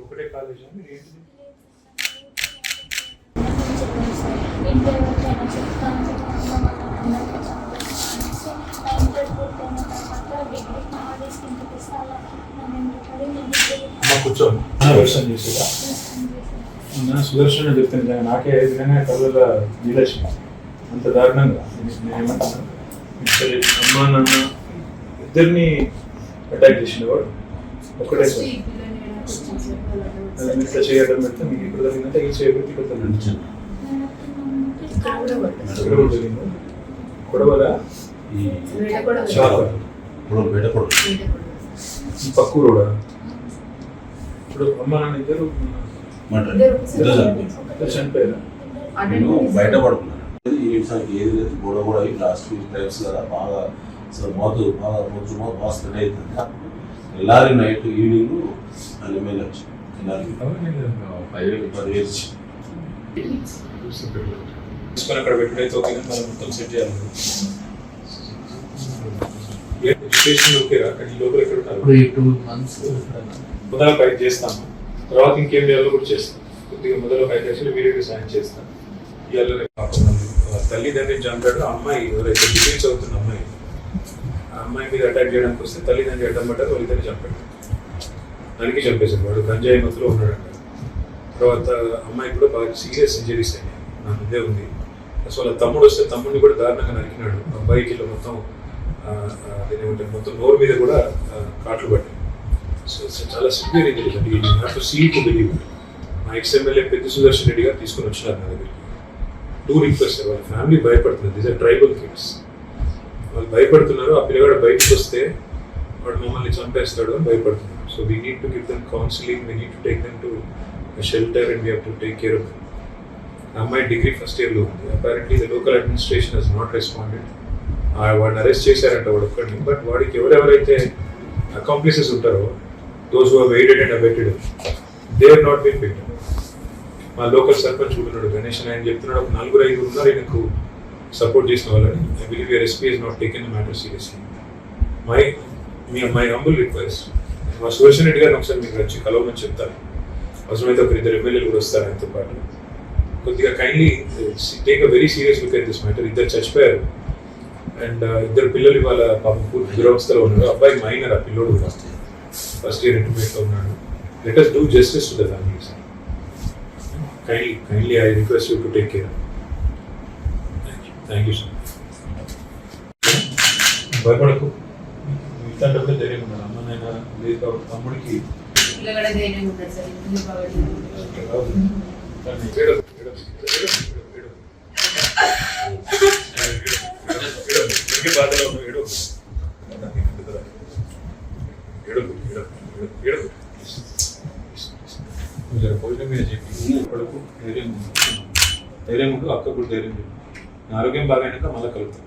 ఒకటే కాలేజ్ కూర్చోండి. సుదర్శన్ చేసేదా సుదర్శన్ చెప్తాను నాకే విధంగా కళ్ళ నీలక్ష్మి అంత దారుణంగా నేనేమంటున్నాను. అమ్మా నాన్న ఇద్దరిని అటాక్ చేసిన వాడు ఒకటే సార్ ఇట్లా చేయడం పెడితే మీకు ఇప్పుడు జరిగిందంటే ఈ చేయబట్టి గొడవలా పక్కూరోడా ఇప్పుడు అమ్మ నాన్న ఇద్దరు చనిపోయారా? బయట పడుకున్నాను. ఏది లేదు గొడవ కూడా లాస్ట్ వీక్ టైమ్స్ కదా బాగా అసలు మోతు బాగా రోజు బాగా స్ప్రెడ్ అవుతుంది. ఎల్లారి నైట్ ఈవినింగ్ అని ఎమ్మెల్యే వచ్చి అక్కడ పెట్టుడైతే ఓకే మనం మొత్తం సెట్ చేయాలి. ఎడ్యుకేషన్ ఓకేరా? అక్కడ ఈ లోపల ఎక్కడ ఉన్నారు? మొదల పైకి చేస్తాము, తర్వాత ఇంకేం చేయాలో కూడా చేస్తాం. కొద్దిగా మొదల పైకి చేసి వీడియోకి సాయం చేస్తాం. ఇవాళ తల్లిదండ్రిని చంపాడు. అమ్మాయి ఎవరైతే డిగ్రీ చదువుతున్న అమ్మాయి, ఆ అమ్మాయి మీద అటాక్ చేయడానికి వస్తే తల్లిదండ్రి అడ్డం పడ్డారు, వాళ్ళిద్దరిని చంపాడు. దానికి చంపేశాడు. వాడు గంజాయి మత్తులో ఉన్నాడు. తర్వాత అమ్మాయి కూడా బాగా సీరియస్ ఇంజరీస్ అయినాయి. నా ముందే ఉంది. అసలు వాళ్ళ తమ్ముడు వస్తే తమ్ముడిని కూడా దారుణంగా నరికినాడు. అబ్బాయికి ఇలా మొత్తం అదేమంటే మొత్తం నోరు మీద కూడా కాట్లు పట్టాయి. సో చాలా సివియర్ ఇంజరీస్ అండి. నాకు సీట్ బిలీవ్ మా ఎక్స్ఎమ్మెల్యే పెద్ద సుదర్శన్ రెడ్డి గారు తీసుకొని వచ్చినారు నా దగ్గరికి. 2 రిక్వెస్ట్. వాళ్ళ ఫ్యామిలీ భయపడుతున్నారు. These are tribal kids. వాళ్ళు భయపడుతున్నారు. ఆ పిల్లగాడు బయటకు వస్తే వాడు మమ్మల్ని చంపేస్తాడు అని భయపడుతున్నారు. So we need to give them counselling, we need to take them to shelter and we have to take care of them. అమ్మాయి డిగ్రీ ఫస్ట్ ఇయర్లో ఉంది. Apparently the local administration has not responded. వాడిని arrest చేశారంట వాడు ఒక్కడిని. But వాడికి ఎవరెవరైతే accomplices ఉంటారో, those who have aided and abetted, they have not been picked. మా లోకల్ సర్పంచ్ ఉన్నాడు గణేష్, ఆయన చెప్తున్నాడు ఒక 4-5 ఉన్నారు ఈయనకు సపోర్ట్ చేసిన వాళ్ళని. I believe your SP has not taken the matter seriously. My humble request, మా సుదర్శన్ రెడ్డి గారిని ఒకసారి మీకు వచ్చి కలవమని చెప్తాను. అవసరమైతే ఒక 2 ఎమ్మెల్యేలు కూడా వస్తారు ఆయనతో పాటు. కొద్దిగా kindly take a very serious look at this matter. ఇద్దరు చచ్చిపోయారు అండ్ 2 పిల్లలు ఇవాళ పాపం పూర్తి దురవస్థలో ఉన్నారు. అబ్బాయి మైనర్, ఆ పిల్లోడు కూడా ఫస్ట్ ఇయర్ ఇంటర్మీడియట్లో ఉన్నాడు. Let us do justice to the families. Kindly I request you to take care. Thank you sir. భయపడకు. ఇట్లాంటప్పుడు ధైర్యం ఉండాలి. అమ్మ నాయన లేదు కాబట్టి తమ్ముడికి బాధలో భోజనం మీద చెప్పి కొడుకు ధైర్యం ఉండు, అక్క కూడా ధైర్యం చెప్పి. ఆరోగ్యం బాగా అయినాక మళ్ళీ కలుగుతాం.